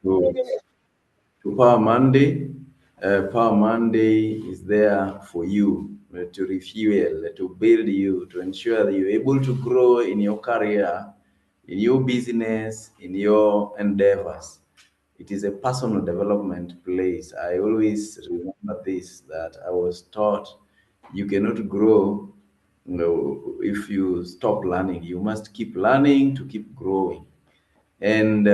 to, to Power Monday. Power Monday is there for you to refuel, to build you, to ensure that you're able to grow in your career, in your business, in your endeavors. It is a personal development place. I always remember this, that I was taught you cannot grow, if you stop learning. You must keep learning to keep growing. And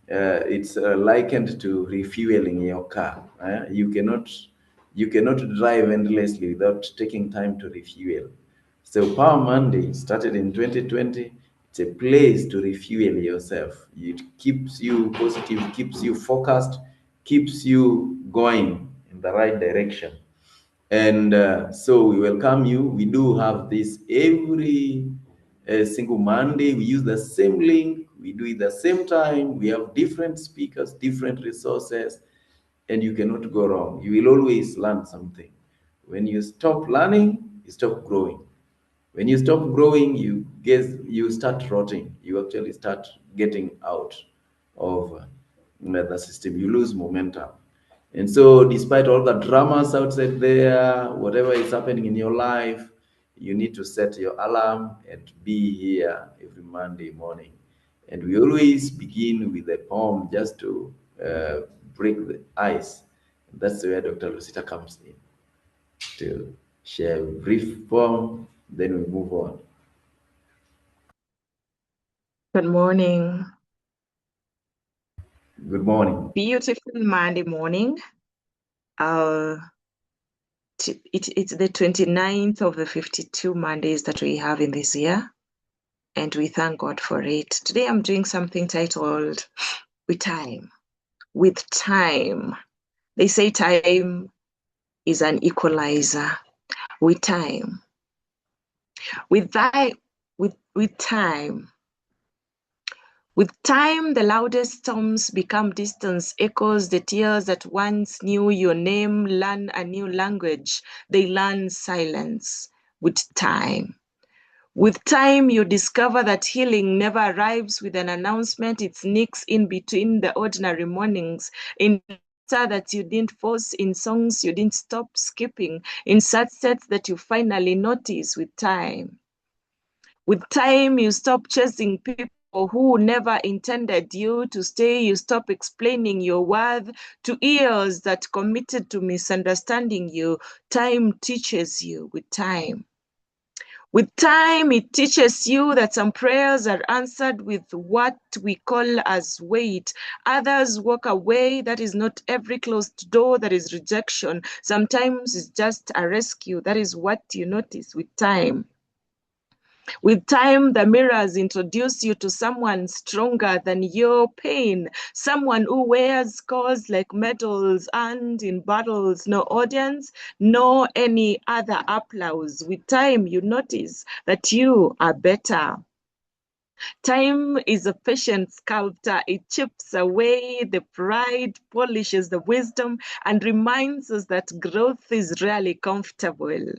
it's likened to refueling your car. You cannot drive endlessly without taking time to refuel. So Power Monday started in 2020. It's a place to refuel yourself. It keeps you positive, keeps you focused, keeps you going in the right direction. And so we welcome you. We do have this every single Monday. We use the same link. We do it the same time. We have different speakers, different resources, and you cannot go wrong. You will always learn something. When you stop learning, you stop growing. When you stop growing, you start rotting. You actually start getting out of the system. You lose momentum. And so, despite all the dramas outside there, whatever is happening in your life, you need to set your alarm and be here every Monday morning. And we always begin with a poem just to break the ice. That's where Dr. Lucita comes in to share a brief poem, then we move on. Good morning. Good morning. Beautiful Monday morning. It's the 29th of the 52 Mondays that we have in this year, and we thank God for it. Today I'm doing something titled With Time. With Time. They say time is an equalizer. With time. With time. With time, the loudest storms become distance echoes. The tears that once knew your name learn a new language. They learn silence. With time. With time, you discover that healing never arrives with an announcement. It sneaks in between the ordinary mornings, in that you didn't force, in songs you didn't stop skipping, in sunsets that you finally notice. With time. With time, you stop chasing people who never intended you to stay. You stop explaining your worth to ears that committed to misunderstanding you. Time teaches you. With time. With time, it teaches you that some prayers are answered with what we call as wait. Others walk away. That is not every closed door. That is rejection. Sometimes it's just a rescue. That is what you notice with time. With time, the mirrors introduce you to someone stronger than your pain, someone who wears scars like medals earned in battles, no audience, no any other applause. With time, you notice that you are better. Time is a patient sculptor. It chips away the pride, polishes the wisdom, and reminds us that growth is rarely comfortable.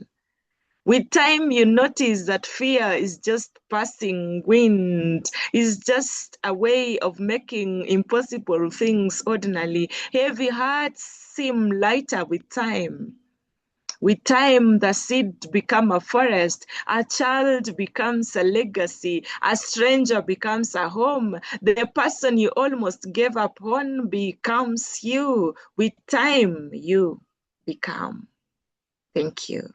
With time, you notice that fear is just passing wind, is just a way of making impossible things ordinarily. Heavy hearts seem lighter with time. With time, the seed becomes a forest, a child becomes a legacy, a stranger becomes a home. The person you almost gave up on becomes you. With time, you become. Thank you.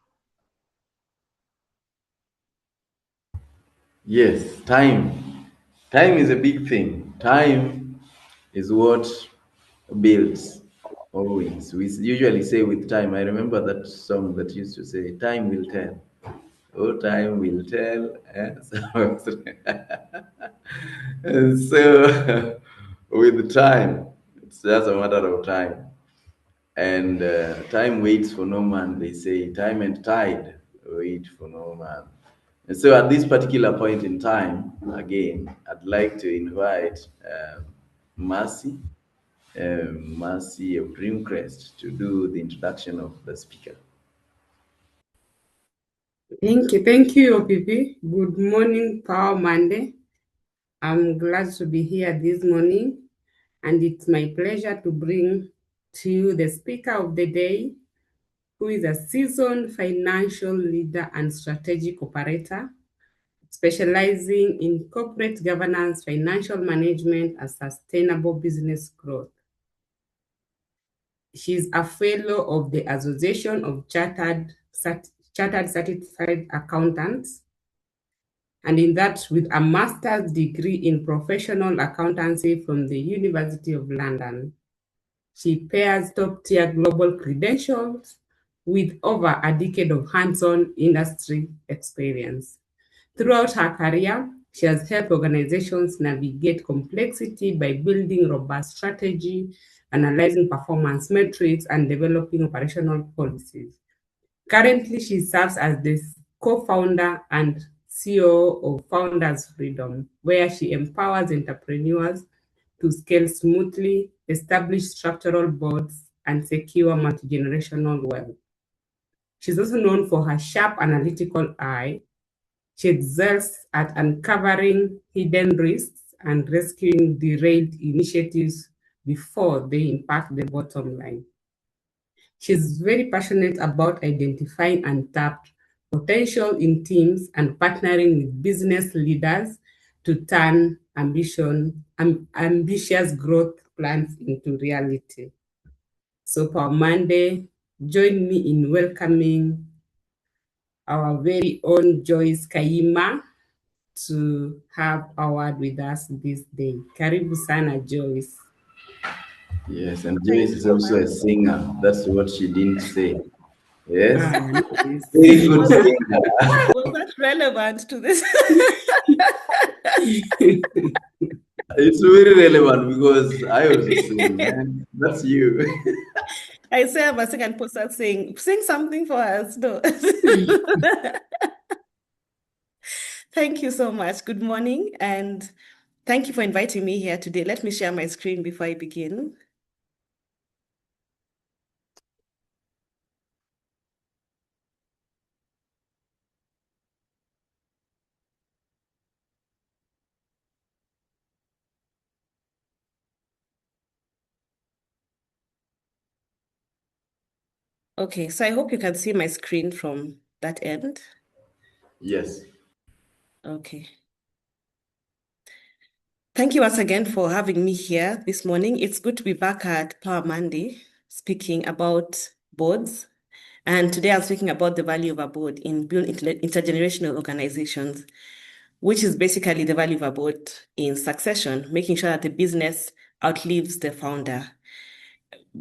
Yes, time. Time is a big thing. Time is what builds always. We usually say with time. I remember that song that used to say, "Time will tell." Oh, time will tell. And so, with time, it's just a matter of time. And time waits for no man, they say. Time and tide wait for no man. And so, at this particular point in time, again, I'd like to invite Mercy, Mercy of Dreamcrest, to do the introduction of the speaker. Thank you, OPP. Good morning, Power Monday. I'm glad to be here this morning. and it's my pleasure to bring to you the speaker of the day, who is a seasoned financial leader and strategic operator, specializing in corporate governance, financial management, and sustainable business growth. She's a fellow of the Association of Chartered Certified Accountants, and in that with a master's degree in professional accountancy from the University of London. She pairs top-tier global credentials with over a decade of hands-on industry experience. Throughout her career, she has helped organizations navigate complexity by building robust strategy, analyzing performance metrics, and developing operational policies. Currently, she serves as the co-founder and COO of Founders Freedom, where she empowers entrepreneurs to scale smoothly, establish structural boards, and secure multi-generational wealth. She's also known for her sharp analytical eye. She excels at uncovering hidden risks and rescuing derailed initiatives before they impact the bottom line. She's very passionate about identifying untapped potential in teams and partnering with business leaders to turn ambitious growth plans into reality. So for Monday, join me in welcoming our very own Joyce Kayima to have a word with us this day. Karibu sana, Joyce. Yes, and Thank Joyce is you, also a ma'am. singer. That's what she didn't say. Yes, Yes. very good singer. Was that relevant to this? It's very relevant because I also sing, man. That's you. I say I'm a second person sing something for us. No. Thank you so much. Good morning, and thank you for inviting me here today. Let me share my screen before I begin. Okay, so I hope you can see my screen from that end. Yes. Okay. Thank you once again for having me here this morning. It's good to be back at Power Monday speaking about boards. And today I'm speaking about the value of a board in building intergenerational organizations, which is basically the value of a board in succession, making sure that the business outlives the founder.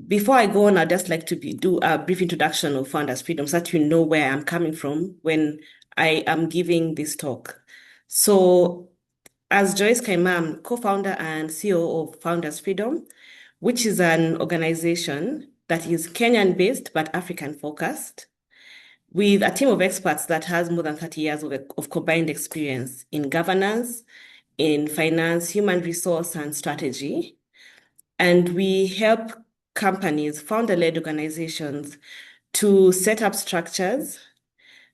Before I go on, I'd just like to do a brief introduction of Founders Freedom so that you know where I'm coming from when I am giving this talk. So, as Joyce Kayima, I'm co-founder and COO of Founders Freedom, which is an organization that is Kenyan-based but African-focused, with a team of experts that has more than 30 years of combined experience in governance, in finance, human resource, and strategy. And we help companies, founder-led organizations, to set up structures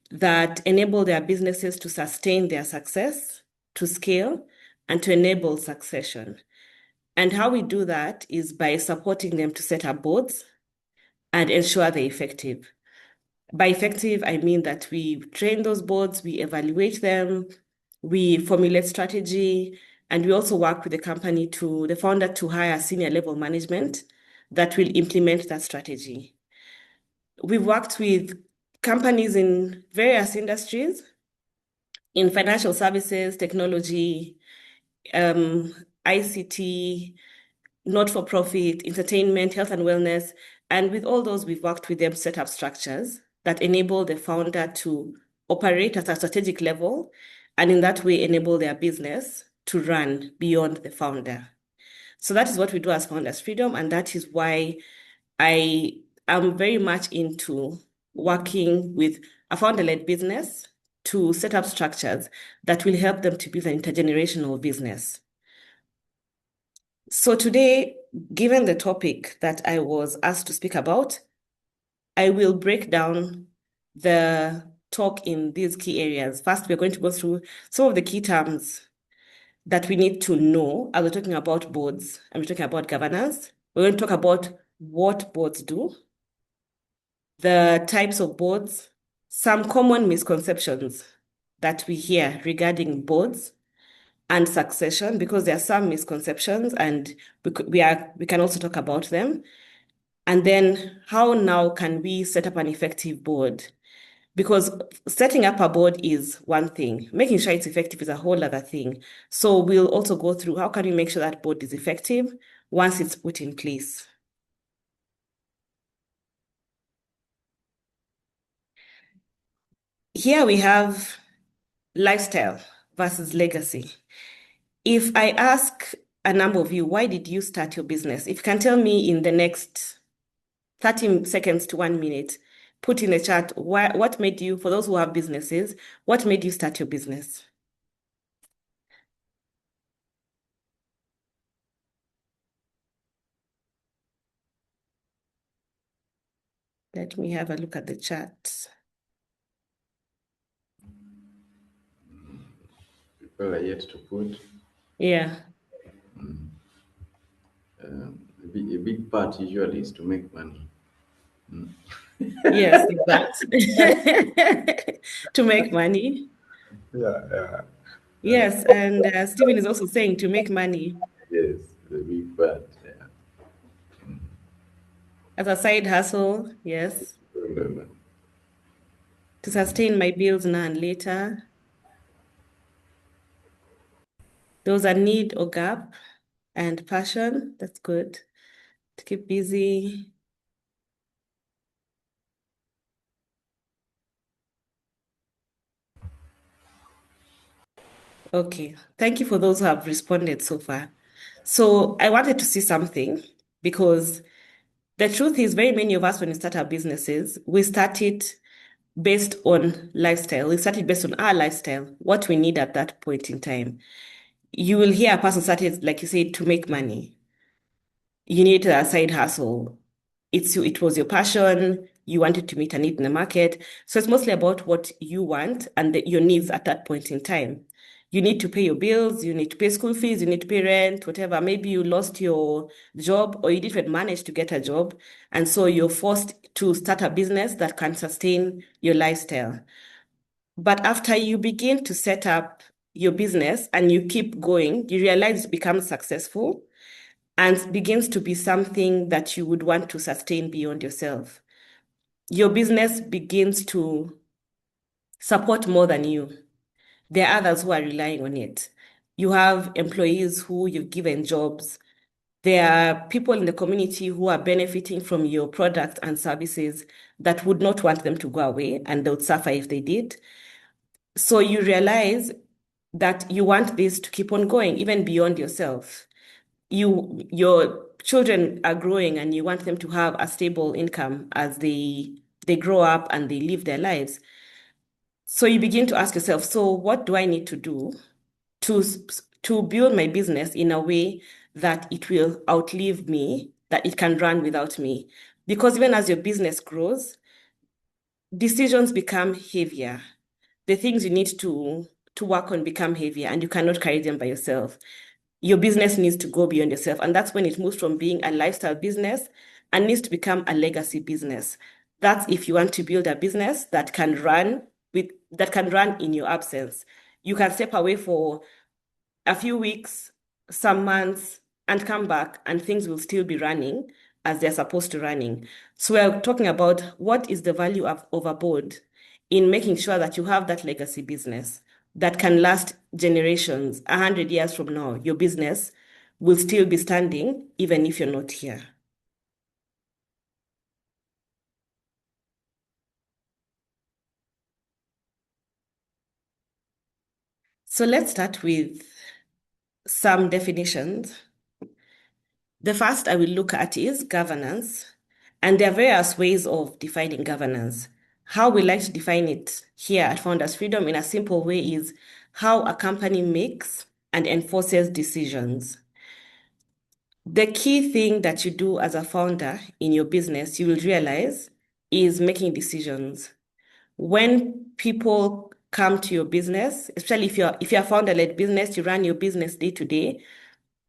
that enable their businesses to sustain their success, to scale, and to enable succession. And how we do that is by supporting them to set up boards and ensure they're effective. By effective, I mean that we train those boards, we evaluate them, we formulate strategy, and we also work with the founder to hire senior level management that will implement that strategy. We've worked with companies in various industries, in financial services, technology, ICT, not-for-profit, entertainment, health and wellness. And with all those, we've worked with them to set up structures that enable the founder to operate at a strategic level, and in that way enable their business to run beyond the founder. So that is what we do as Founders Freedom, and that is why I am very much into working with a founder-led business to set up structures that will help them to build an intergenerational business. So today, given the topic that I was asked to speak about, I will break down the talk in these key areas. First, we're going to go through some of the key terms that we need to know as we're talking about boards and we're talking about governance. We're going to talk about what boards do, the types of boards, some common misconceptions that we hear regarding boards and succession, because there are some misconceptions and we can also talk about them. And then how now can we set up an effective board? Because setting up a board is one thing, making sure it's effective is a whole other thing. So we'll also go through how can we make sure that board is effective once it's put in place. Here we have lifestyle versus legacy. If I ask a number of you, why did you start your business? If you can tell me in the next 30 seconds to 1 minute, put in the chat, what made you, for those who have businesses, what made you start your business? Let me have a look at the chat. People are yet to put. Yeah. A big part usually is to make money. Yes, exactly. To make money. Yeah. Yes, and Stephen is also saying to make money Yes, the big part. Yeah. as a side hustle, yes, to sustain my bills now and later. Those are need or gap and passion. That's good. To keep busy. Okay, thank you for those who have responded so far. So I wanted to see something because the truth is very many of us, when we start our businesses, we start it based on lifestyle. We start it based on our lifestyle, what we need at that point in time. You will hear a person started, like you said, to make money. You need a side hustle. It was your passion. You wanted to meet a need in the market. So it's mostly about what you want and your needs at that point in time. You need to pay your bills, you need to pay school fees, you need to pay rent, whatever. Maybe you lost your job or you didn't manage to get a job. And so you're forced to start a business that can sustain your lifestyle. But after you begin to set up your business and you keep going, you realize it becomes successful and begins to be something that you would want to sustain beyond yourself. Your business begins to support more than you. There are others who are relying on it. You have employees who you've given jobs. There are people in the community who are benefiting from your products and services that would not want them to go away, and they would suffer if they did. So you realize that you want this to keep on going, even beyond yourself. Your children are growing and you want them to have a stable income as they grow up and they live their lives. So you begin to ask yourself, so what do I need to do to build my business in a way that it will outlive me, that it can run without me? Because even as your business grows, decisions become heavier. The things you need to work on become heavier and you cannot carry them by yourself. Your business needs to go beyond yourself. And that's when it moves from being a lifestyle business and needs to become a legacy business. That's if you want to build a business that can run in your absence. You can step away for a few weeks, some months, and come back, and things will still be running as they're supposed to running. So we're talking about what is the value of a board in making sure that you have that legacy business that can last generations. 100 years from now, your business will still be standing even if you're not here. So let's start with some definitions. The first I will look at is governance, and there are various ways of defining governance. How we like to define it here at Founders Freedom in a simple way is how a company makes and enforces decisions. The key thing that you do as a founder in your business, you will realize, is making decisions. When people come to your business, especially if you're a founder-led business, you run your business day to day,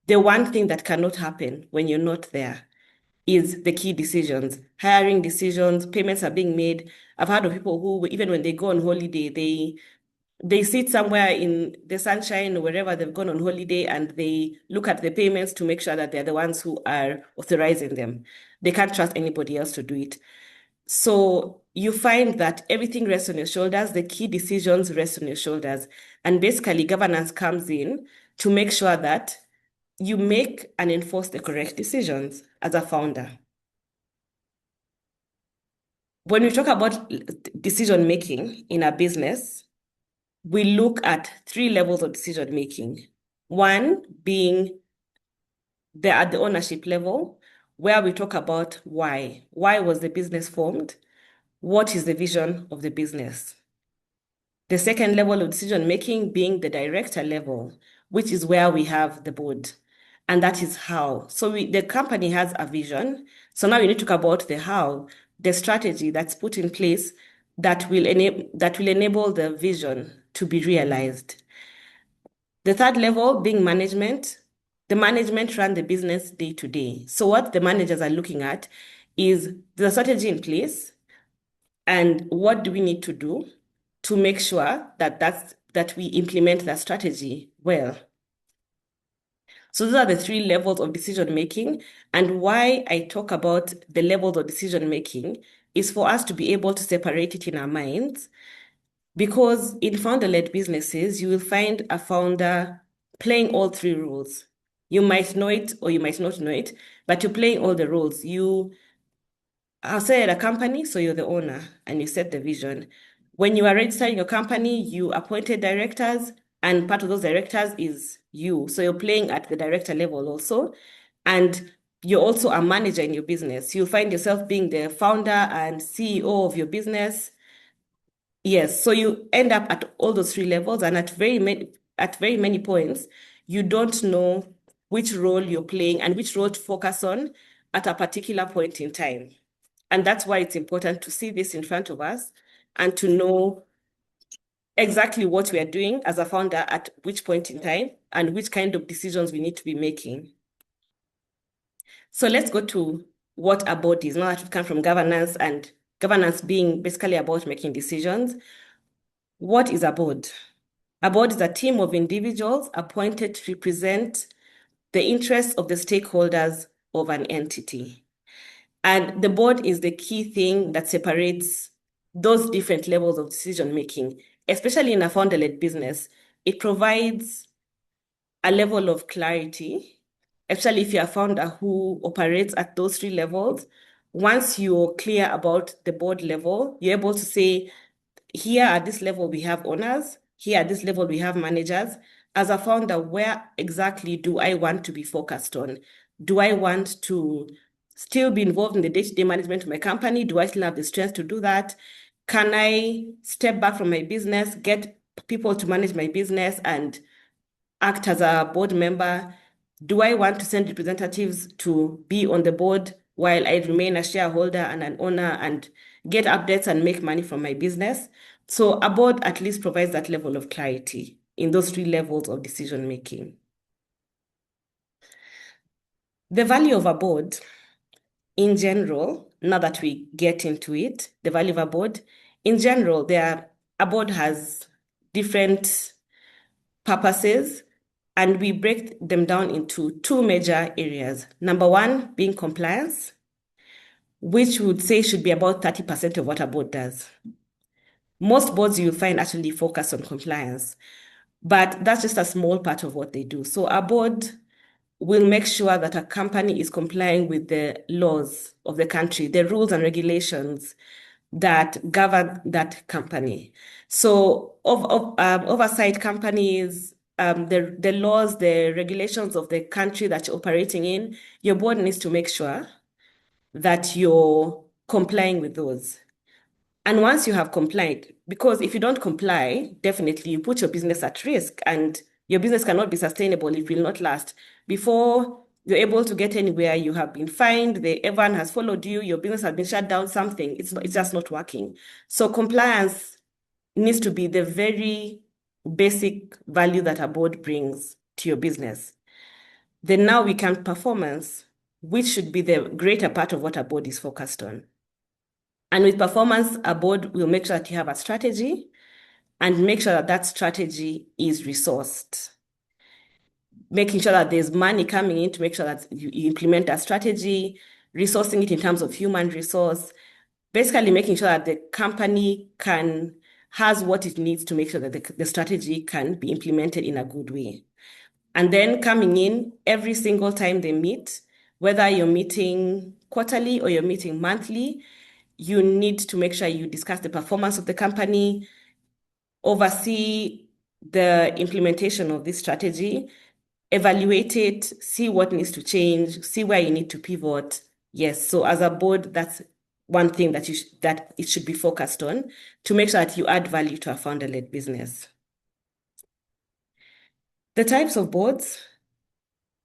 the one thing that cannot happen when you're not there is the key decisions, hiring decisions, payments are being made. I've heard of people who, even when they go on holiday, they sit somewhere in the sunshine or wherever they've gone on holiday and they look at the payments to make sure that they're the ones who are authorizing them. They can't trust anybody else to do it. So you find that everything rests on your shoulders, the key decisions rest on your shoulders. And basically, governance comes in to make sure that you make and enforce the correct decisions as a founder. When we talk about decision making in a business, we look at 3 levels of decision making. One being at the ownership level, where we talk about why. Why was the business formed? What is the vision of the business? The second level of decision making being the director level, which is where we have the board. And that is how. So the company has a vision. So now we need to talk about the how, the strategy that's put in place that will enable the vision to be realized. The third level being management. The management run the business day to day. So what the managers are looking at is the strategy in place and what do we need to do to make sure that we implement that strategy well. So those are the 3 levels of decision making. And why I talk about the levels of decision making is for us to be able to separate it in our minds. Because in founder-led businesses, you will find a founder playing all 3 roles. You might know it or you might not know it, but you're playing all the roles. You are say at a company, so you're the owner and you set the vision. When you are registering your company, you appointed directors, and part of those directors is you. So you're playing at the director level also. And you're also a manager in your business. You'll find yourself being the founder and CEO of your business. Yes, so you end up at all those 3 levels, and at very many points, you don't know which role you're playing and which role to focus on at a particular point in time. And that's why it's important to see this in front of us and to know exactly what we are doing as a founder at which point in time and which kind of decisions we need to be making. So let's go to what a board is. Now that we've come from governance, and governance being basically about making decisions. What is a board? A board is a team of individuals appointed to represent the interests of the stakeholders of an entity. And the board is the key thing that separates those different levels of decision making, especially in a founder-led business. It provides a level of clarity, especially if you're a founder who operates at those 3 levels. Once you're clear about the board level, you're able to say, here at this level, we have owners. Here at this level, we have managers. As a founder, where exactly do I want to be focused on? Do I want to still be involved in the day-to-day management of my company? Do I still have the strength to do that? Can I step back from my business, get people to manage my business and act as a board member? Do I want to send representatives to be on the board while I remain a shareholder and an owner and get updates and make money from my business? So a board at least provides that level of clarity in those 3 levels of decision making. The value of a board in general, now that we get into it, the value of a board, in general, a board has different purposes, and we break them down into 2 major areas. Number 1 being compliance, which we would say should be about 30% of what a board does. Most boards you'll find actually focus on compliance, but that's just a small part of what they do. So a board will make sure that a company is complying with the laws of the country, the rules and regulations that govern that company. So oversight companies, the laws, the regulations of the country that you're operating in, your board needs to make sure that you're complying with those. And once you have complied, because if you don't comply, definitely you put your business at risk, and your business cannot be sustainable, it will not last. Before you're able to get anywhere, you have been fined, everyone has followed you, your business has been shut down, something, it's just not working. So compliance needs to be the very basic value that a board brings to your business. Then now we count performance, which should be the greater part of what a board is focused on. And with performance, a board will make sure that you have a strategy and make sure that that strategy is resourced. Making sure that there's money coming in to make sure that you implement a strategy, resourcing it in terms of human resource, basically making sure that the company has what it needs to make sure that the strategy can be implemented in a good way. And then coming in every single time they meet, whether you're meeting quarterly or you're meeting monthly, you need to make sure you discuss the performance of the company, oversee the implementation of this strategy, evaluate it, see what needs to change, see where you need to pivot. Yes, so as a board, that's one thing that it should be focused on to make sure that you add value to a founder-led business. The types of boards,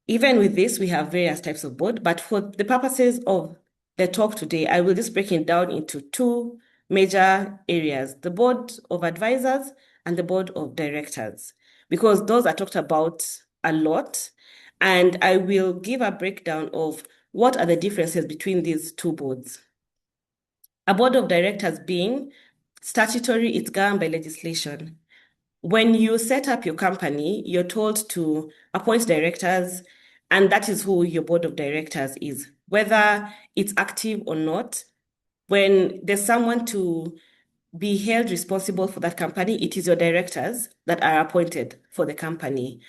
even with this, we have various types of board, but for the purposes of the talk today, I will just break it down into two major areas, the board of advisors and the board of directors, because those are talked about a lot. And I will give a breakdown of what are the differences between these two boards. A board of directors being statutory, it's governed by legislation. When you set up your company, you're told to appoint directors, and that is who your board of directors is, whether it's active or not. When there's someone to be held responsible for that company, it is your directors that are appointed for the company.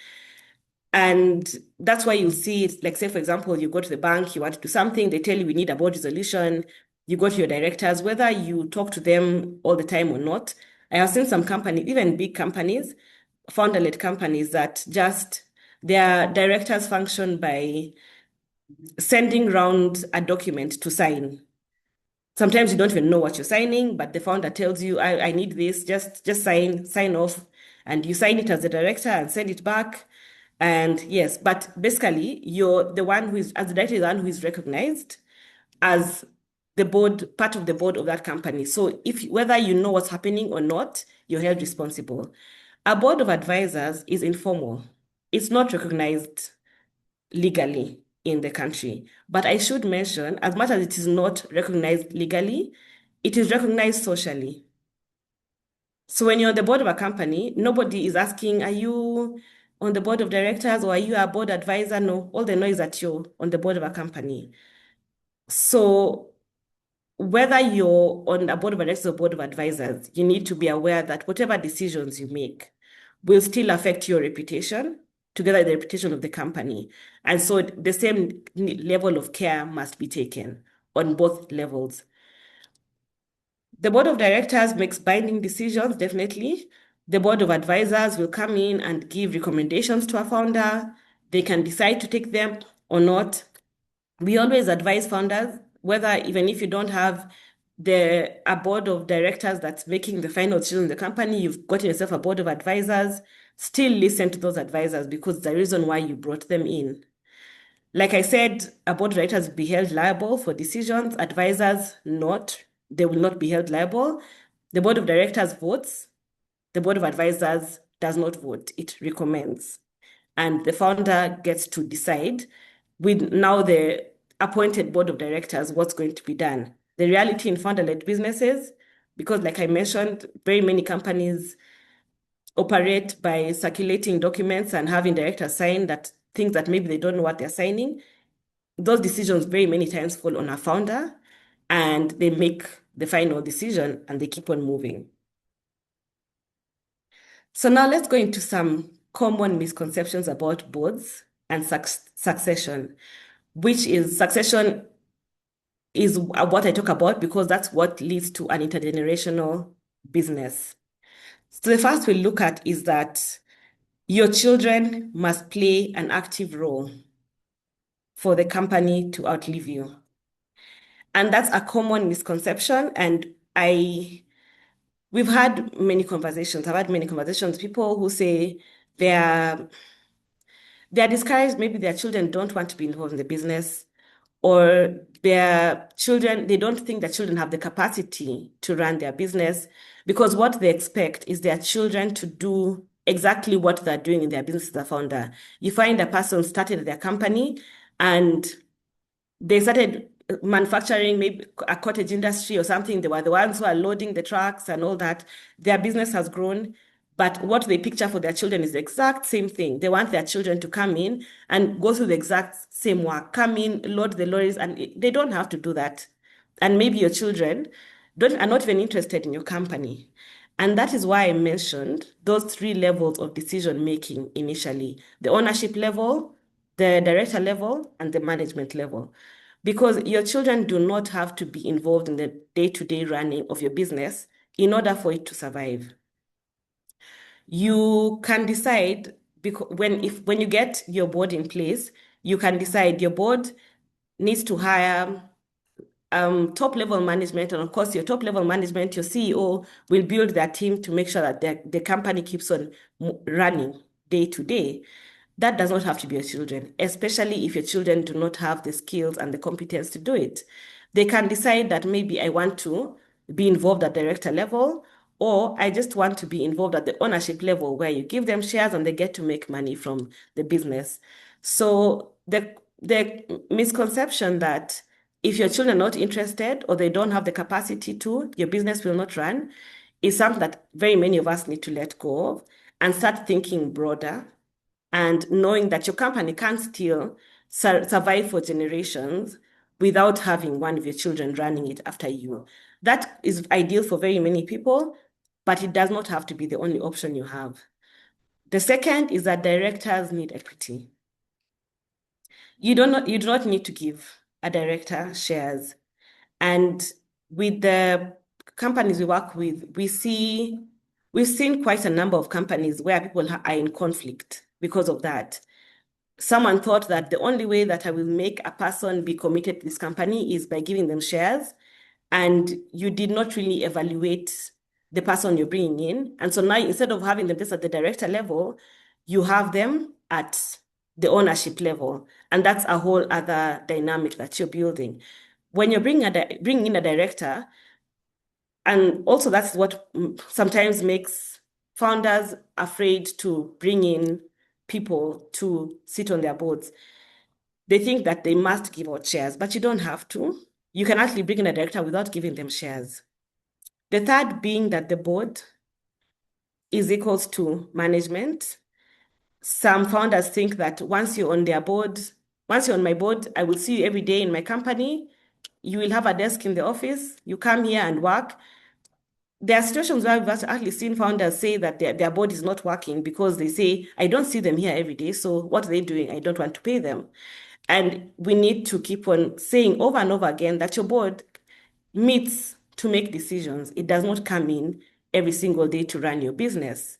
And that's why you'll see it, like say, for example, you go to the bank, you want to do something, they tell you we need a board resolution, you go to your directors, whether you talk to them all the time or not. I have seen some companies, even big companies, founder-led companies, that just their directors function by sending around a document to sign. Sometimes you don't even know what you're signing, but the founder tells you, I need this, just sign off. And you sign it as a director and send it back. And yes, but basically you're the one who is, as the director, the one who is recognized as the board, part of the board of that company. So whether you know what's happening or not, you're held responsible. A board of advisors is informal. It's not recognized legally in the country. But I should mention, as much as it is not recognized legally, it is recognized socially. So when you're on the board of a company, nobody is asking, are you on the board of directors or are you a board advisor? No, all they know is that you're on the board of a company. So whether you're on a board of directors or board of advisors, you need to be aware that whatever decisions you make will still affect your reputation, together with the reputation of the company. And so the same level of care must be taken on both levels. The board of directors makes binding decisions, definitely. The board of advisors will come in and give recommendations to a founder. They can decide to take them or not. We always advise founders, whether even if you don't have a board of directors that's making the final decision in the company, you've got yourself a board of advisors, still listen to those advisors because the reason why you brought them in. Like I said, a board of directors will be held liable for decisions, advisors not. They will not be held liable. The board of directors votes. The board of advisors does not vote. It recommends. And the founder gets to decide with now the appointed board of directors what's going to be done. The reality in founder-led businesses, because like I mentioned, very many companies operate by circulating documents and having directors sign that things that maybe they don't know what they're signing. Those decisions very many times fall on a founder and they make the final decision and they keep on moving. So now let's go into some common misconceptions about boards and succession, which is succession is what I talk about because that's what leads to an intergenerational business. So the first we'll look at is that your children must play an active role for the company to outlive you. And that's a common misconception. And we've had many conversations. I've had many conversations with people who say they're discouraged, maybe their children don't want to be involved in the business, or their children, they don't think that children have the capacity to run their business, because what they expect is their children to do exactly what they're doing in their business as a founder. You find a person started their company and they started manufacturing maybe a cottage industry or something. They were the ones who are loading the trucks and all that. Their business has grown, but what they picture for their children is the exact same thing. They want their children to come in and go through the exact same work, come in, load the lorries, and they don't have to do that. And maybe your children are not even interested in your company. And that is why I mentioned those 3 levels of decision making initially: the ownership level, the director level, and the management level. Because your children do not have to be involved in the day-to-day running of your business in order for it to survive. You can decide, because when you get your board in place, you can decide your board needs to hire top level management, and of course your top level management, your CEO, will build their team to make sure that the company keeps on running day to day. That does not have to be your children, especially if your children do not have the skills and the competence to do it. They can decide that maybe I want to be involved at director level, or I just want to be involved at the ownership level, where you give them shares and they get to make money from the business. So the misconception that if your children are not interested or they don't have the capacity to, your business will not run, is something that very many of us need to let go of and start thinking broader, and knowing that your company can still survive for generations without having one of your children running it after you. That is ideal for very many people, but it does not have to be the only option you have. The second is that directors need equity. You do not need to give a director shares. And with the companies we work with, we've seen quite a number of companies where people are in conflict because of that. Someone thought that the only way that I will make a person be committed to this company is by giving them shares, and you did not really evaluate the person you're bringing in. And so now, instead of having them just at the director level, you have them at the ownership level. And that's a whole other dynamic that you're building. When you're bringing in a director, and also that's what sometimes makes founders afraid to bring in people to sit on their boards. They think that they must give out shares, but you don't have to. You can actually bring in a director without giving them shares. The third being that the board is equals to management. Some founders think that once you're on my board, I will see you every day in my company. You will have a desk in the office. You come here and work. There are situations where we've actually seen founders say that their board is not working because they say, I don't see them here every day, so what are they doing? I don't want to pay them. And we need to keep on saying over and over again that your board meets to make decisions. It does not come in every single day to run your business.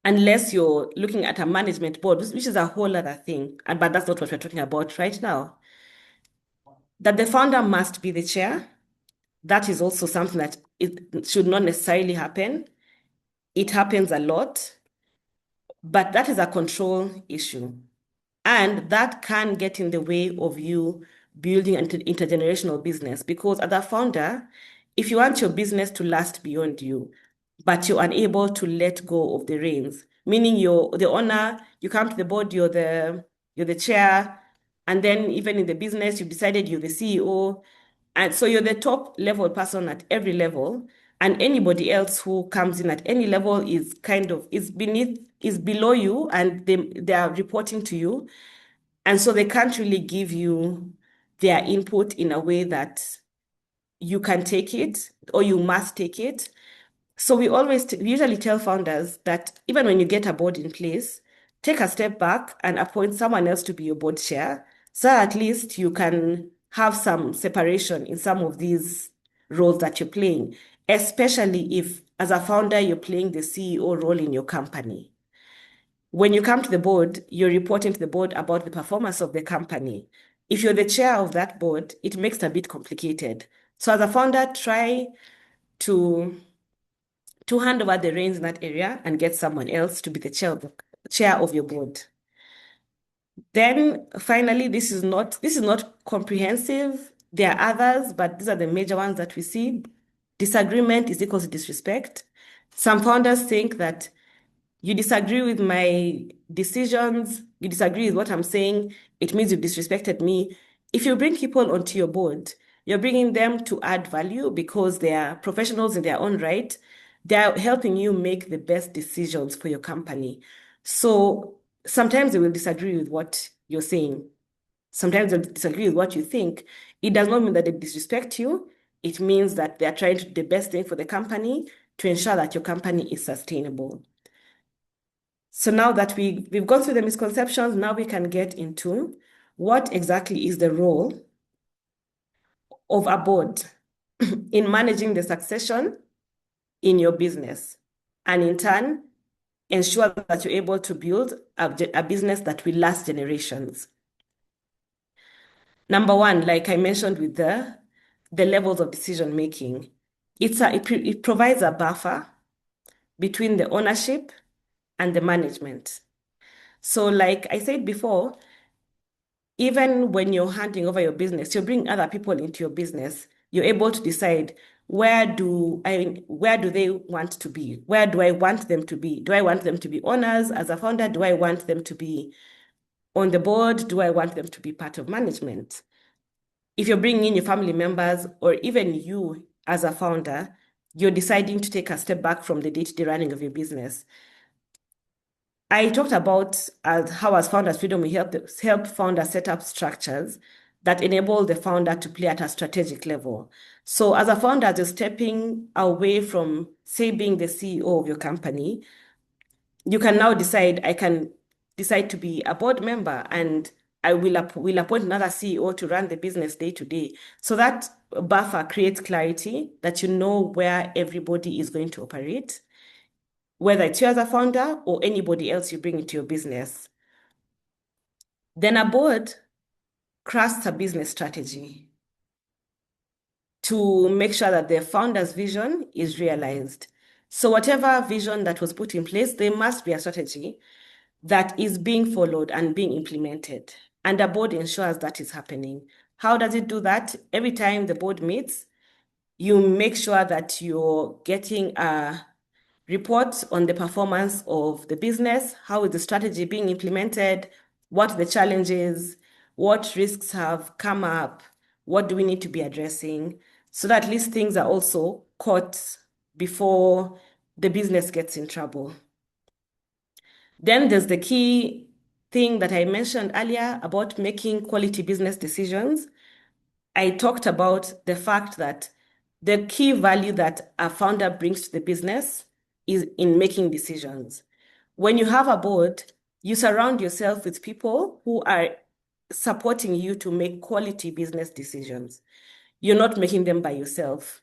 Unless you're looking at a management board, which is a whole other thing, but that's not what we're talking about right now. That the founder must be the chair. That is also something that it should not necessarily happen. It happens a lot, but that is a control issue. And that can get in the way of you building an intergenerational business, because as a founder, if you want your business to last beyond you, but you're unable to let go of the reins, meaning you're the owner, you come to the board, you're the chair, and then even in the business, you've decided you're the CEO. And so you're the top level person at every level, and anybody else who comes in at any level is below you, and they are reporting to you. And so they can't really give you their input in a way that you can take it or you must take it. So we usually tell founders that even when you get a board in place, take a step back and appoint someone else to be your board chair, so at least you can have some separation in some of these roles that you're playing, especially if, as a founder, you're playing the CEO role in your company. When you come to the board, you're reporting to the board about the performance of the company. If you're the chair of that board, it makes it a bit complicated. So as a founder, try to hand over the reins in that area and get someone else to be the chair of your board. Then finally, this is not comprehensive. There are others, but these are the major ones that we see. Disagreement is equal to disrespect. Some founders think that you disagree with my decisions, you disagree with what I'm saying, it means you've disrespected me. If you bring people onto your board, you're bringing them to add value because they are professionals in their own right. They're helping you make the best decisions for your company. So sometimes they will disagree with what you're saying. Sometimes they'll disagree with what you think. It does not mean that they disrespect you. It means that they're trying to do the best thing for the company to ensure that your company is sustainable. So now that we've gone through the misconceptions, now we can get into what exactly is the role of a board in managing the succession in your business, and in turn, ensure that you're able to build a business that will last generations. Number one, like I mentioned with the levels of decision making, it provides a buffer between the ownership and the management. So like I said before, even when you're handing over your business, you're bringing other people into your business, you're able to decide where do they want to be? Where do I want them to be? Do I want them to be owners as a founder? Do I want them to be on the board? Do I want them to be part of management? If you're bringing in your family members or even you as a founder, you're deciding to take a step back from the day-to-day running of your business. I talked about how as Founders Freedom, we help founders set up structures that enable the founder to play at a strategic level. So as a founder, you're stepping away from, say, being the CEO of your company, you can now decide, I can decide to be a board member and I will appoint another CEO to run the business day to day. So that buffer creates clarity that you know where everybody is going to operate, whether it's you as a founder or anybody else you bring into your business. Then a board crafts a business strategy to make sure that the founder's vision is realized. So whatever vision that was put in place, there must be a strategy that is being followed and being implemented. And the board ensures that is happening. How does it do that? Every time the board meets, you make sure that you're getting a report on the performance of the business, how is the strategy being implemented, what the challenges, what risks have come up, what do we need to be addressing, so that at least things are also caught before the business gets in trouble. Then there's the key thing that I mentioned earlier about making quality business decisions. I talked about the fact that the key value that a founder brings to the business is in making decisions. When you have a board, you surround yourself with people who are supporting you to make quality business decisions. You're not making them by yourself.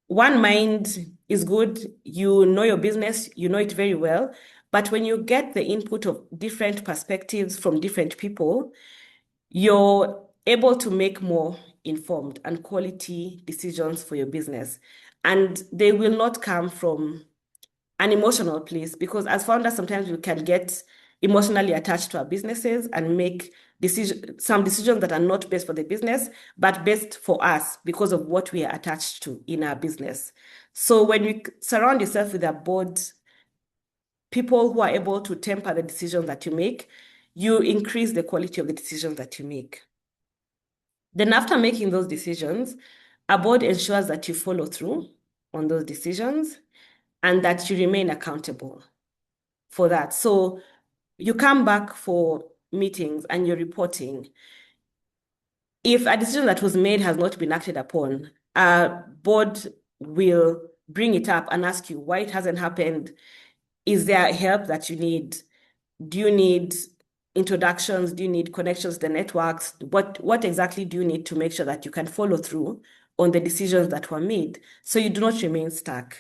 One mind is good. You know your business, you know it very well. But when you get the input of different perspectives from different people, you're able to make more informed and quality decisions for your business. And they will not come from an emotional place, because as founders, sometimes we can get emotionally attached to our businesses and make some decisions that are not best for the business, but best for us because of what we are attached to in our business. So when you surround yourself with a board, people who are able to temper the decisions that you make, you increase the quality of the decisions that you make. Then after making those decisions, a board ensures that you follow through on those decisions and that you remain accountable for that. So you come back for meetings and you're reporting. If a decision that was made has not been acted upon, a board will bring it up and ask you why it hasn't happened. Is there help that you need? Do you need introductions? Do you need connections to the networks? What exactly do you need to make sure that you can follow through on the decisions that were made so you do not remain stuck?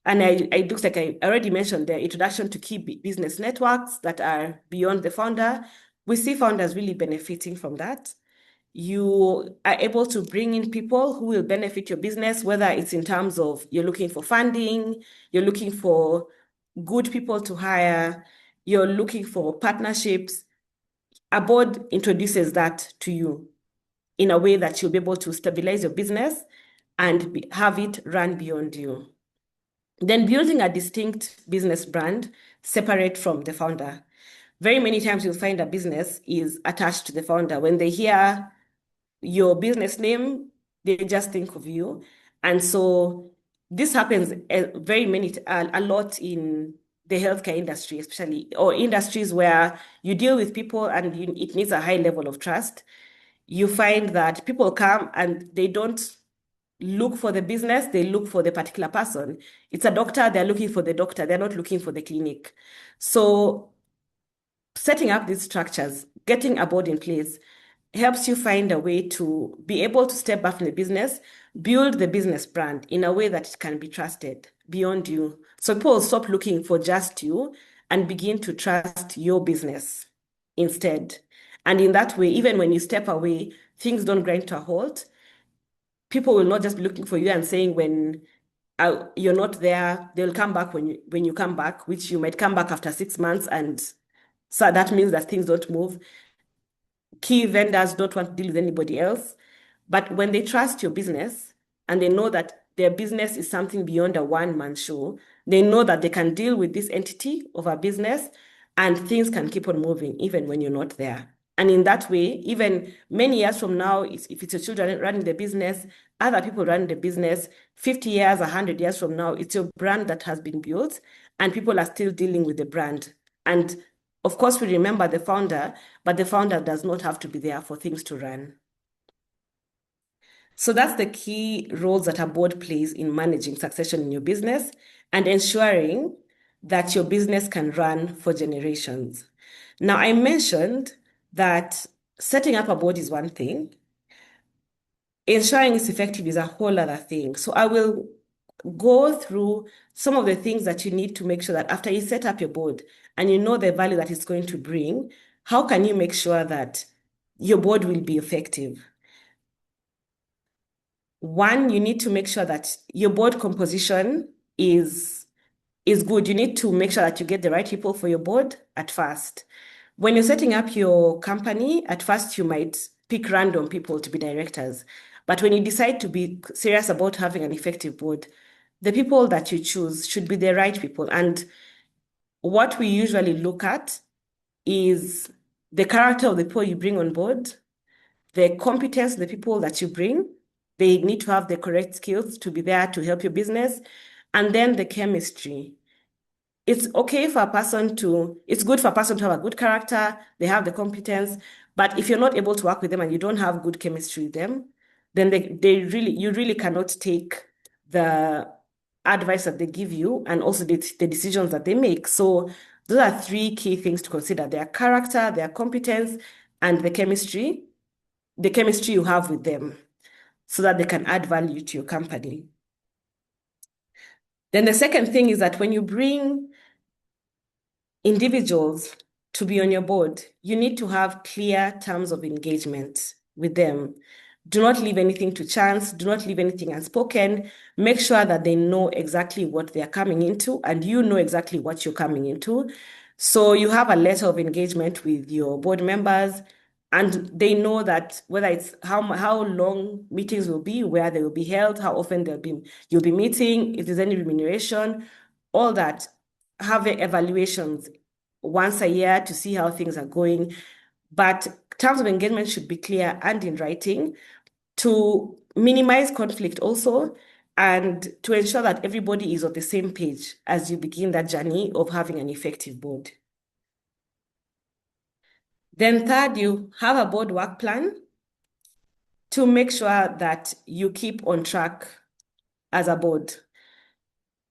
And it looks like I already mentioned the introduction to key business networks that are beyond the founder. We see founders really benefiting from that. You are able to bring in people who will benefit your business, whether it's in terms of you're looking for funding, you're looking for good people to hire, you're looking for partnerships, a board introduces that to you in a way that you'll be able to stabilize your business and have it run beyond you. Then building a distinct business brand separate from the founder. Very many times you'll find a business is attached to the founder. When they hear your business name, they just think of you. And so this happens a lot in the healthcare industry, especially, or industries where you deal with people and it needs a high level of trust. You find that people come and they don't look for the business, they look for the particular person. It's a doctor, they're looking for the doctor, they're not looking for the clinic. So setting up these structures, getting a board in place, helps you find a way to be able to step back from the business, build the business brand in a way that it can be trusted beyond you. So people will stop looking for just you and begin to trust your business instead. And in that way, even when you step away, things don't grind to a halt. People will not just be looking for you and saying when you're not there, they'll come back when you come back, which you might come back after 6 months, and so that means that things don't move. Key vendors don't want to deal with anybody else. But when they trust your business and they know that their business is something beyond a one-man show, they know that they can deal with this entity of a business and things can keep on moving even when you're not there. And in that way, even many years from now, if it's your children running the business, other people running the business, 50 years, 100 years from now, it's your brand that has been built and people are still dealing with the brand. And of course, we remember the founder, but the founder does not have to be there for things to run. So that's the key roles that a board plays in managing succession in your business and ensuring that your business can run for generations. Now, I mentioned that setting up a board is one thing. Ensuring it's effective is a whole other thing. So I will go through some of the things that you need to make sure that after you set up your board and you know the value that it's going to bring, how can you make sure that your board will be effective? One, you need to make sure that your board composition is good. You need to make sure that you get the right people for your board at first. When you're setting up your company, at first you might pick random people to be directors. But when you decide to be serious about having an effective board, the people that you choose should be the right people. And what we usually look at is the character of the people you bring on board, the competence of the people that you bring. They need to have the correct skills to be there to help your business. And then the chemistry. It's good for a person to have a good character, they have the competence, but if you're not able to work with them and you don't have good chemistry with them, then you really cannot take the advice that they give you and also the decisions that they make. So those are 3 key things to consider: their character, their competence, and the chemistry you have with them, so that they can add value to your company. Then the second thing is that when you bring individuals to be on your board, you need to have clear terms of engagement with them. Do not leave anything to chance. Do not leave anything unspoken. Make sure that they know exactly what they're coming into and you know exactly what you're coming into. So you have a letter of engagement with your board members and they know that whether it's how long meetings will be, where they will be held, how often you'll be meeting, if there's any remuneration, all that. Have evaluations once a year to see how things are going. But terms of engagement should be clear and in writing to minimize conflict also, and to ensure that everybody is on the same page as you begin that journey of having an effective board. Then third, you have a board work plan to make sure that you keep on track as a board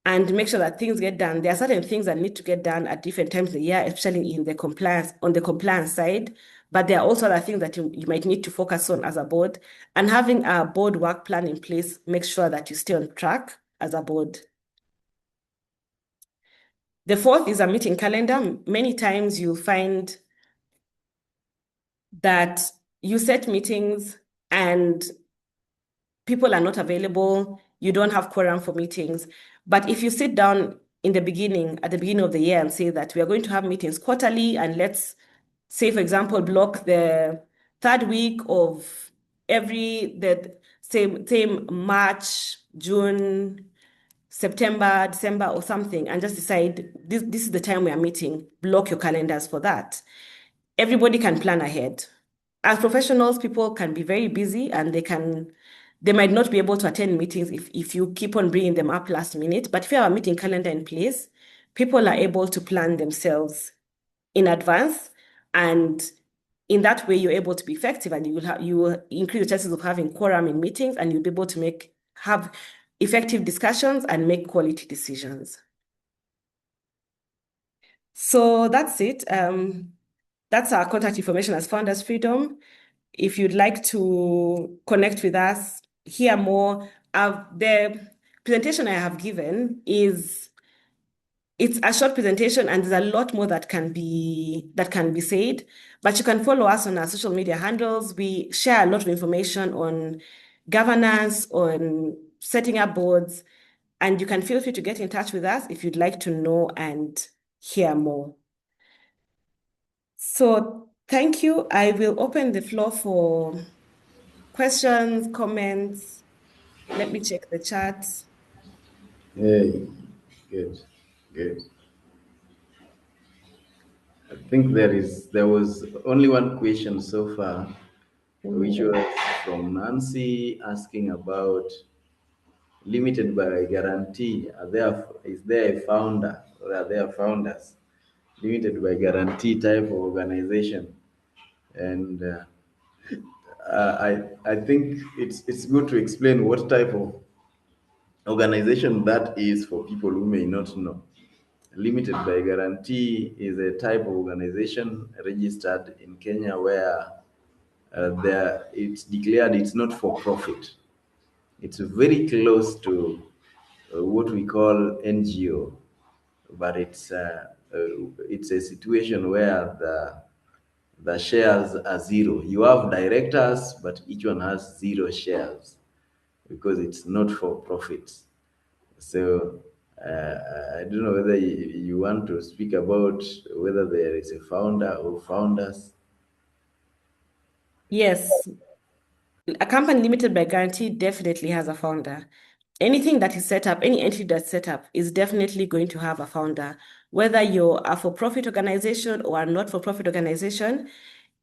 and make sure that things get done. There are certain things that need to get done at different times of the year, especially on the compliance side. But there are also other things that you might need to focus on as a board. And having a board work plan in place makes sure that you stay on track as a board. The fourth is a meeting calendar. Many times you'll find that you set meetings and people are not available. You don't have quorum for meetings. But if you sit down at the beginning of the year and say that we are going to have meetings quarterly, and let's say, for example, block the third week of the same March, June, September, December, or something, and just decide this is the time we are meeting. Block your calendars for that. Everybody can plan ahead. As professionals, people can be very busy, and they might not be able to attend meetings if you keep on bringing them up last minute. But if you have a meeting calendar in place, people are able to plan themselves in advance, and in that way, you're able to be effective, and you will increase the chances of having quorum in meetings, and you'll be able to have effective discussions and make quality decisions. So that's it. That's our contact information as Founders Freedom. If you'd like to connect with us, hear more, the presentation I have given it's a short presentation, and there's a lot more that can be said. But you can follow us on our social media handles. We share a lot of information on governance, on setting up boards, and you can feel free to get in touch with us if you'd like to know and hear more. So thank you. I will open the floor for questions, comments. Let me check the chat. Hey, good, good. I think there was only one question so far, which was from Nancy asking about limited by guarantee. Is there a founder, or are there founders? Limited by guarantee type of organization. And I think it's good to explain what type of organization that is for people who may not know. Limited by guarantee is a type of organization registered in Kenya where it's declared it's not for profit. It's very close to what we call NGO, but it's a situation where the shares are zero. You have directors, but each one has zero shares because it's not for profit. So I don't know whether you want to speak about whether there is a founder or founders. Yes, a company limited by guarantee definitely has a founder. Anything that is set up, any entity that's set up is definitely going to have a founder. Whether you're a for-profit organization or a not-for-profit organization,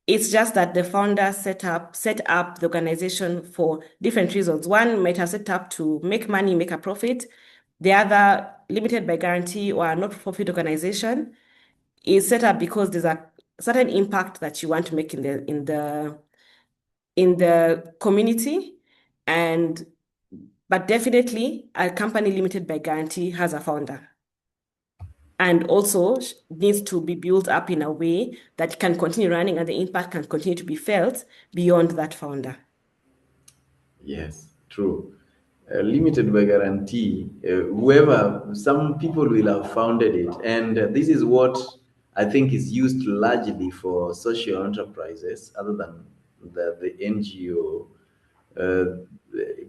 it's just that the founder set up the organization for different reasons. One might have set up to make money, make a profit. The other, limited by guarantee or a not-for-profit organization, is set up because there's a certain impact that you want to make in the community, but definitely a company limited by guarantee has a founder, and also needs to be built up in a way that can continue running and the impact can continue to be felt beyond that founder. Yes, true. Limited by guarantee, some people will have founded it, and this is what I think is used largely for social enterprises other than the NGO, uh,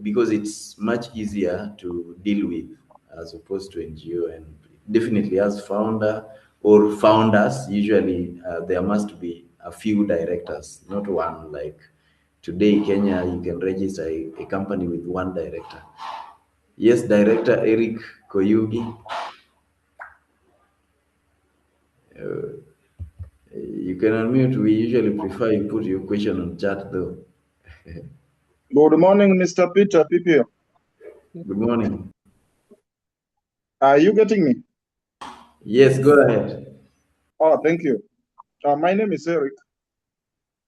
because it's much easier to deal with as opposed to NGO, and definitely as founder or founders, usually there must be a few directors, not one. Like today, Kenya, you can register a company with one director. Yes, Director Eric Koyugi. You can unmute. We usually prefer you put your question on chat though. Good morning, Mr. Peter PPO. Good morning. Are you getting me? Yes, go ahead. Oh, thank you. My name is Eric.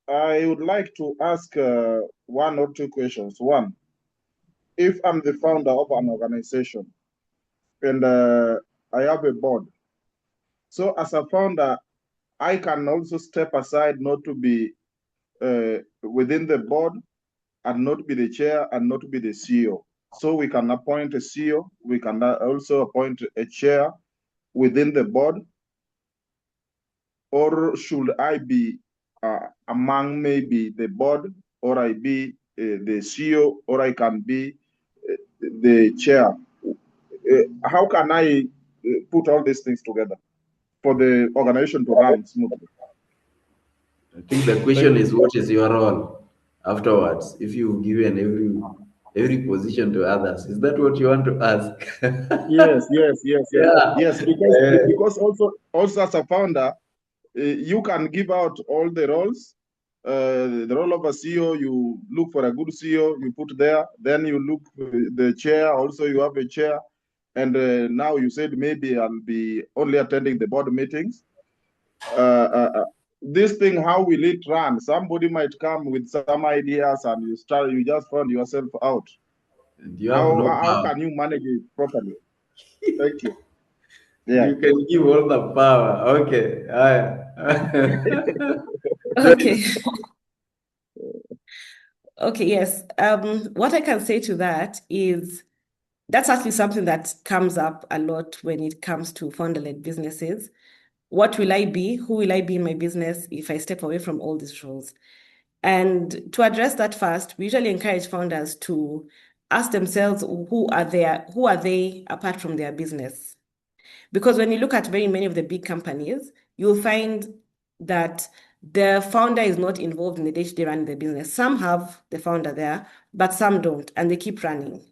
I would like to ask one or two questions. One, if I'm the founder of an organization and I have a board, so as a founder, I can also step aside not to be within the board and not be the chair and not be the CEO. So we can appoint a CEO. We can also appoint a chair within the board. Or should I be among maybe the board, or I be the CEO, or I can be the chair? How can I put all these things together for the organization to run smoothly? I think the question is, what is your role afterwards if you've given every position to others? Is that what you want to ask? Yes, yes, yes, yes, Yeah. yes. Because also as a founder, you can give out all the roles. The role of a CEO, you look for a good CEO, you put there. Then you look the chair. Also, you have a chair. And now you said maybe I'll be only attending the board meetings. This thing, how will it run? Somebody might come with some ideas, and you just found yourself out. And you have no How power. can you manage it properly? Thank you. Yeah. You can give all the power. Okay. Okay. Okay, yes. What I can say to that is that's actually something that comes up a lot when it comes to founder-led businesses. What will I be? Who will I be in my business if I step away from all these roles? And to address that first, we usually encourage founders to ask themselves who are they apart from their business? Because when you look at very many of the big companies, you'll find that the founder is not involved in the day-to-day running the business. Some have the founder there, but some don't, and they keep running.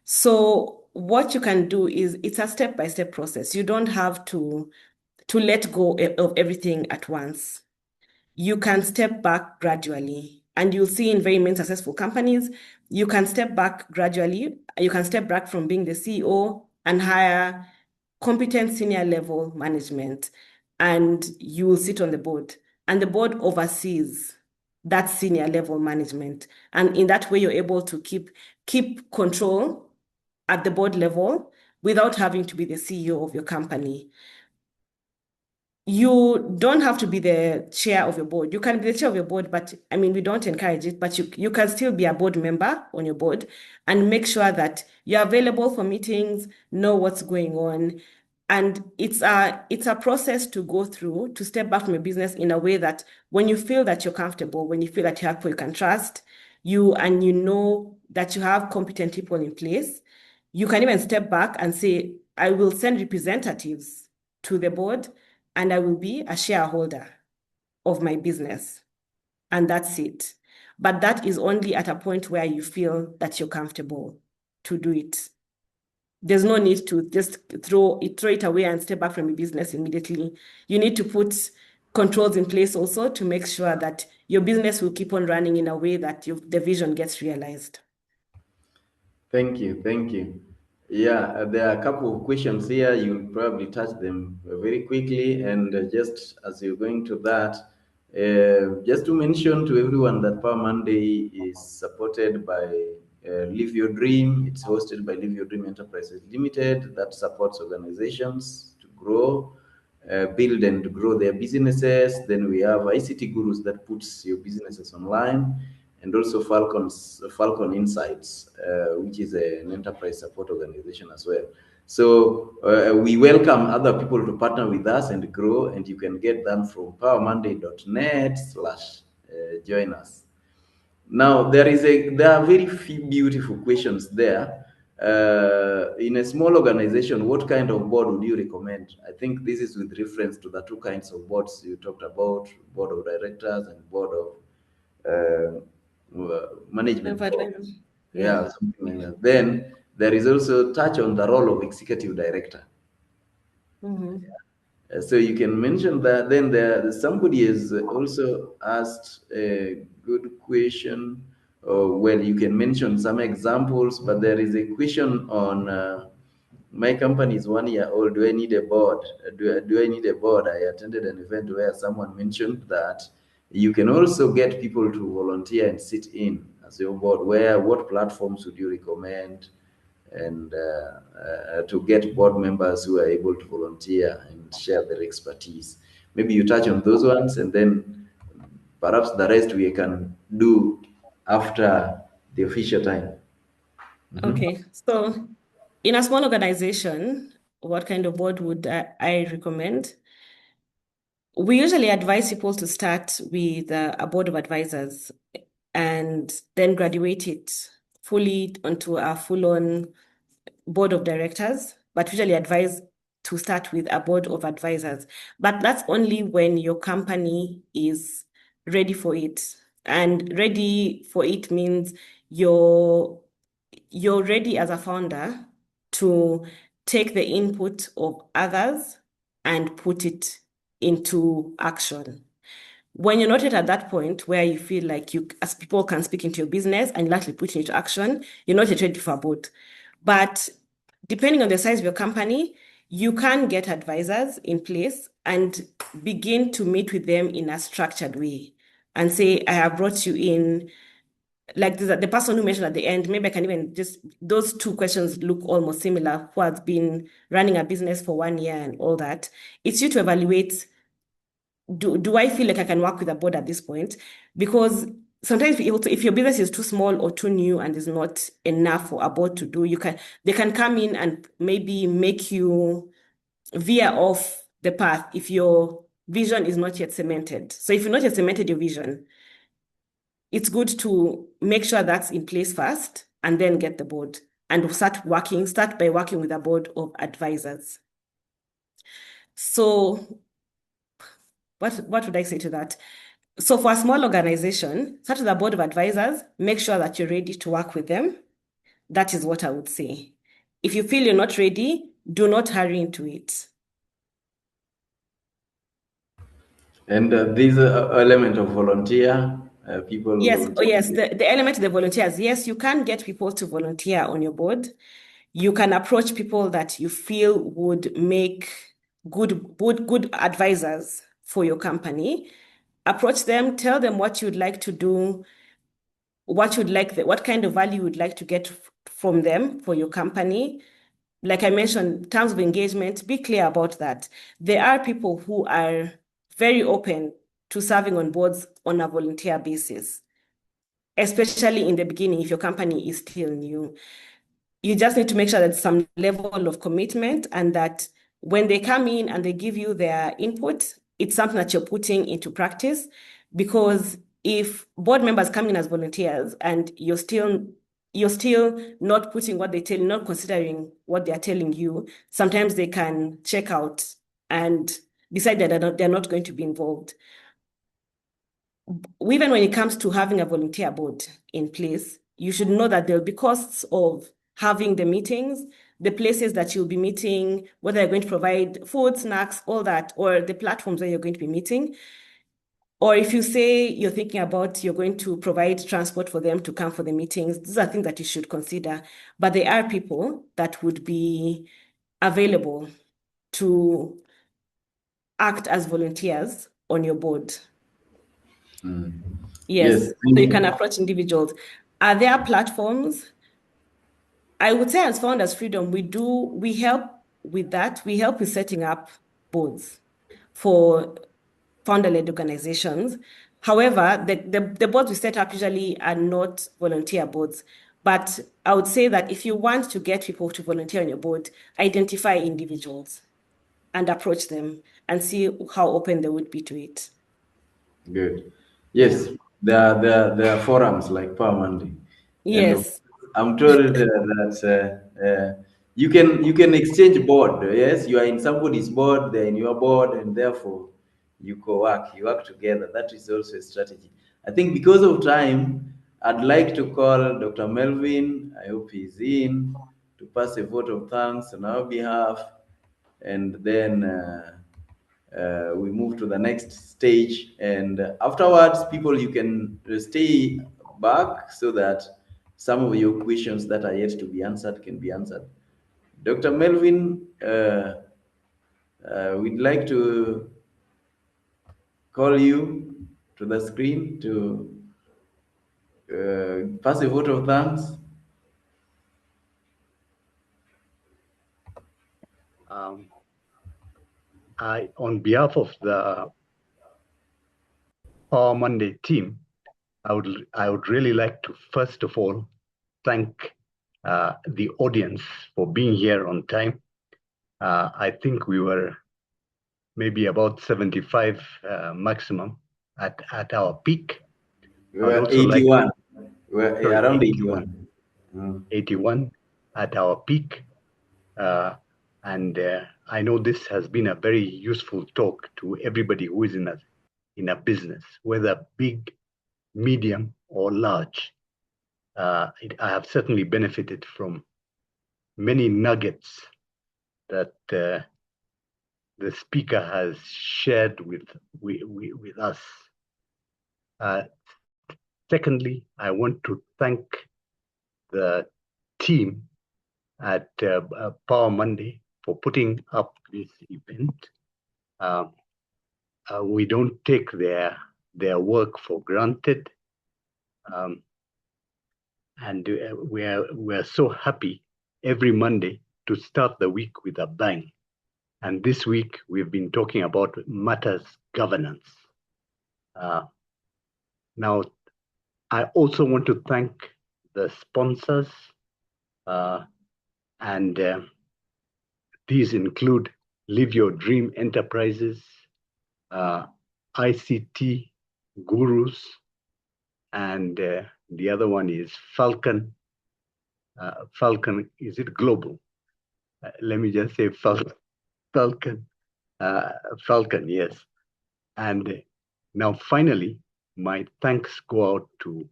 So what you can do is it's a step-by-step process. You don't have to let go of everything at once. You can step back gradually. And you'll see in very many successful companies, you can step back gradually. You can step back from being the CEO and hire competent senior level management, and you will sit on the board. And the board oversees that senior level management. And in that way, you're able to keep control at the board level without having to be the CEO of your company. You don't have to be the chair of your board. You can be the chair of your board, but I mean, we don't encourage it, but you can still be a board member on your board and make sure that you're available for meetings, know what's going on. And it's a process to go through to step back from your business in a way that when you feel that you're comfortable, when you feel that you have people you can trust, you know that you have competent people in place, you can even step back and say, I will send representatives to the board and I will be a shareholder of my business. And that's it. But that is only at a point where you feel that you're comfortable to do it. There's no need to just throw it away and step back from your business immediately. You need to put controls in place also to make sure that your business will keep on running in a way that the vision gets realized. Thank you. Thank you. Yeah, there are a couple of questions here. You'll probably touch them very quickly. And just as you're going to that, just to mention to everyone that Power Monday is supported by Live Your Dream. It's hosted by Live Your Dream Enterprises Limited that supports organizations to grow, build and grow their businesses. Then we have ICT Gurus that puts your businesses online, and also Falcon Insights, which is an enterprise support organization as well. So we welcome other people to partner with us and grow, and you can get them from powermonday.net/join us. Now there are very few beautiful questions there. In a small organization, what kind of board would you recommend? I think this is with reference to the two kinds of boards you talked about: board of directors and board of management board. Yeah, something like that. Then there is also touch on the role of executive director. So you can mention that. Then somebody has also asked a good question. Well, you can mention some examples, but there is a question on my company is 1 year old. Do I need a board? Do I need a board? I attended an event where someone mentioned that you can also get people to volunteer and sit in as your board. What platforms would you recommend? And to get board members who are able to volunteer and share their expertise. Maybe you touch on those ones, and then perhaps the rest we can do after the official time. Okay, so in a small organization, what kind of board would I recommend? We usually advise people to start with a board of advisors and then graduate it fully onto a full-on board of directors, but usually advise to start with a board of advisors. But that's only when your company is ready for it. And ready for it means you're ready as a founder to take the input of others and put it into action. When you're not yet at that point where you feel like you, as people, can speak into your business and actually put it into action, you're not yet ready for a board. But depending on the size of your company, you can get advisors in place and begin to meet with them in a structured way and say, I have brought you in, like the person who mentioned at the end, maybe I can even just, those two questions look almost similar, who has been running a business for 1 year and all that. It's you to evaluate, do I feel like I can work with a board at this point? Because sometimes if your business is too small or too new and is not enough for a board to do, they can come in and maybe make you veer off the path if your vision is not yet cemented. So if you're not yet cemented your vision, it's good to make sure that's in place first and then get the board and start by working with a board of advisors. So what would I say to that? So for a small organization, start with a board of advisors, make sure that you're ready to work with them. That is what I would say. If you feel you're not ready, do not hurry into it. And this element of volunteer, people Yes, volunteer. yes, the element of the volunteers. Yes, you can get people to volunteer on your board. You can approach people that you feel would make good advisors for your company. Approach them, tell them what you'd like to do, what kind of value you would like to get from them for your company. Like I mentioned, terms of engagement, be clear about that. There are people who are very open to serving on boards on a volunteer basis, especially in the beginning if your company is still new. You just need to make sure that some level of commitment and that when they come in and they give you their input, it's something that you're putting into practice. Because if board members come in as volunteers and you're still not putting what they tell you, not considering what they're telling you, sometimes they can check out and decide that they're not going to be involved. Even when it comes to having a volunteer board in place, you should know that there'll be costs of having the meetings, the places that you'll be meeting, whether you're going to provide food, snacks, all that, or the platforms where you're going to be meeting. Or if you say you're thinking about you're going to provide transport for them to come for the meetings, these are things that you should consider. But there are people that would be available to act as volunteers on your board. Yes, Yes. so you can approach individuals. Are there platforms? I would say as Founders Freedom, we help with that. We help with setting up boards for founder-led organizations. However, the boards we set up usually are not volunteer boards. But I would say that if you want to get people to volunteer on your board, identify individuals and approach them and see how open they would be to it. Good. Yes, there are forums like Power Monday, and Yes. I'm told that you can exchange board. Yes, you are in somebody's board, they're in your board, and therefore you you work together. That is also a strategy. I think because of time, I'd like to call Dr. Melvin. I hope he's in to pass a vote of thanks on our behalf, and then. We move to the next stage, and afterwards people, you can stay back so that some of your questions that are yet to be answered can be answered. Dr. Melvin, we'd like to call you to the screen to pass a vote of thanks. On behalf of the Power Monday team, I would really like to first of all thank the audience for being here on time. I think we were maybe about 75 maximum at our peak. We were 81. We're around 81. 81 at our peak. And I know this has been a very useful talk to everybody who is in a business, whether big, medium, or large. I have certainly benefited from many nuggets that the speaker has shared with us. Secondly, I want to thank the team at Power Monday for putting up this event. We don't take their work for granted, and we're so happy every Monday to start the week with a bang. And this week we've been talking about matters governance. Now, I also want to thank the sponsors, and these include Live Your Dream Enterprises, ICT Gurus, and the other one is Falcon. Falcon, is it global? Let me just say Falcon. Falcon, yes. And now finally, my thanks go out to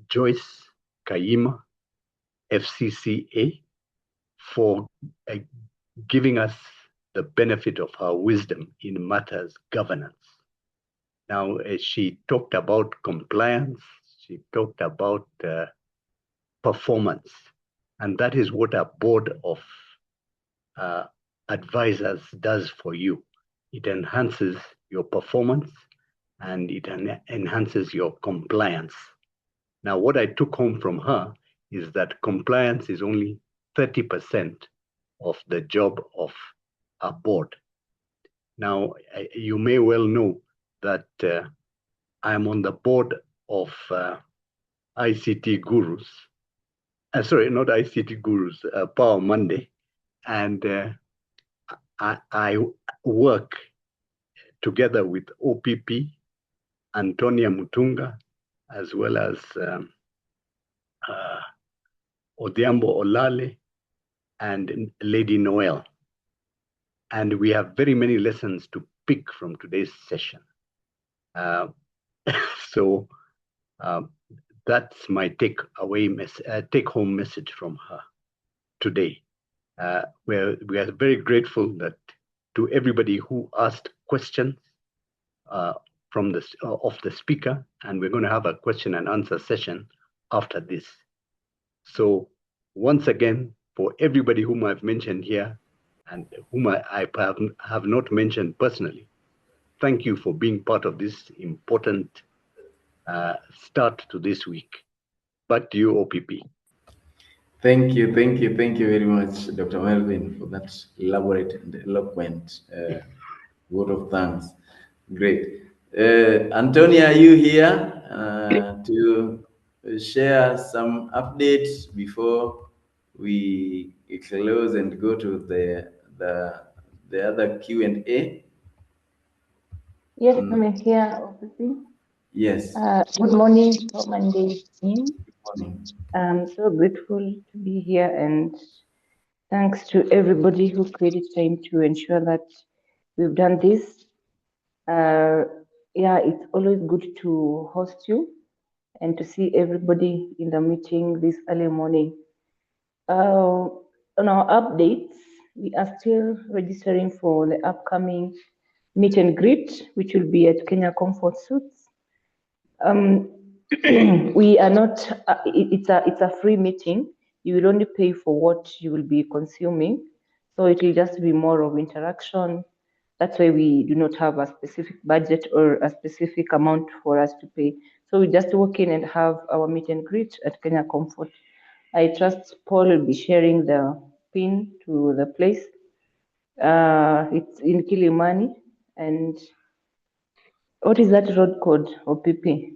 Joyce Kayima, FCCA, for giving us the benefit of her wisdom in matters governance. Now, she talked about compliance, she talked about performance, and that is what a board of advisors does for you. It enhances your performance and it enhances your compliance. Now, what I took home from her is that compliance is only 30% of the job of a board. Now, you may well know that I'm on the board of ICT Gurus. Sorry, not ICT Gurus, Power Monday. And I work together with OPP, Antonia Mutunga, as well as Odhiambo Olale and Lady Noel. And we have very many lessons to pick from today's session. So that's my take-home message from her today. We are very grateful that to everybody who asked questions from of the speaker, and we're going to have a question and answer session after this. So once again, for everybody whom I've mentioned here and whom I have not mentioned personally, thank you for being part of this important start to this week. Back to you, OPP. Thank you very much, Dr. Melvin, for that elaborate and eloquent word of thanks. Great. Antonia, are you here to share some updates before we close and go to the other Q&A? Yes, I'm here, obviously. Yes. Good morning, Power Monday team. Good morning. I'm so grateful to be here, and thanks to everybody who created time to ensure that we've done this. Yeah, it's always good to host you and to see everybody in the meeting this early morning. On our updates, we are still registering for the upcoming meet and greet, which will be at Kenya Comfort Suits. We are not, it's a free meeting. You will only pay for what you will be consuming. So it will just be more of interaction. That's why we do not have a specific budget or a specific amount for us to pay. So we just walk in and have our meet and greet at Kenya Comfort. I trust Paul will be sharing the pin to the place. It's in Kilimani. And what is that road code or PP?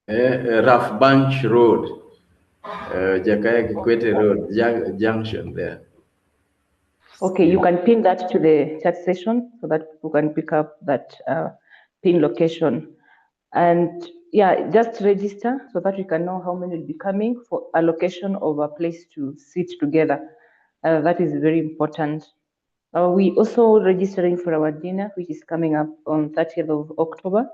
Rough Bunch Road, Jakaya Kikwete Road, junction there. Okay, you can pin that to the chat session so that people can pick up that pin location. And yeah, just register so that we can know how many will be coming for allocation of a place to sit together. That is very important. We also registering for our dinner, which is coming up on 30th of October.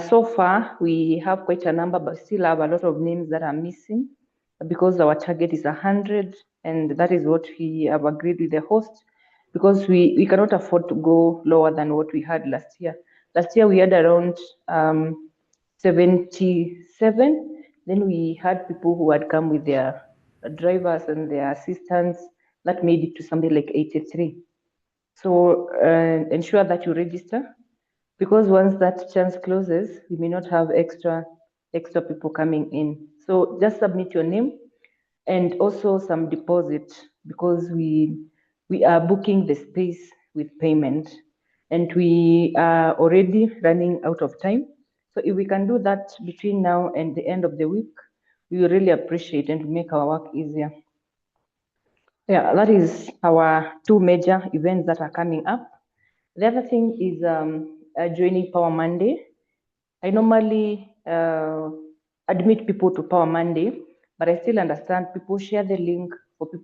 So far, we have quite a number, but still have a lot of names that are missing because our target is 100, and that is what we have agreed with the host, because we cannot afford to go lower than what we had last year. Last year, we had around 77. Then we had people who had come with their drivers and their assistants. That made it to something like 83. So ensure that you register, because once that chance closes, we may not have extra people coming in. So just submit your name and also some deposit, because we are booking the space with payment, and we are already running out of time. So if we can do that between now and the end of the week, we will really appreciate and make our work easier. Yeah, that is our two major events that are coming up. The other thing is joining Power Monday. I normally admit people to Power Monday, but I still understand people share the link for people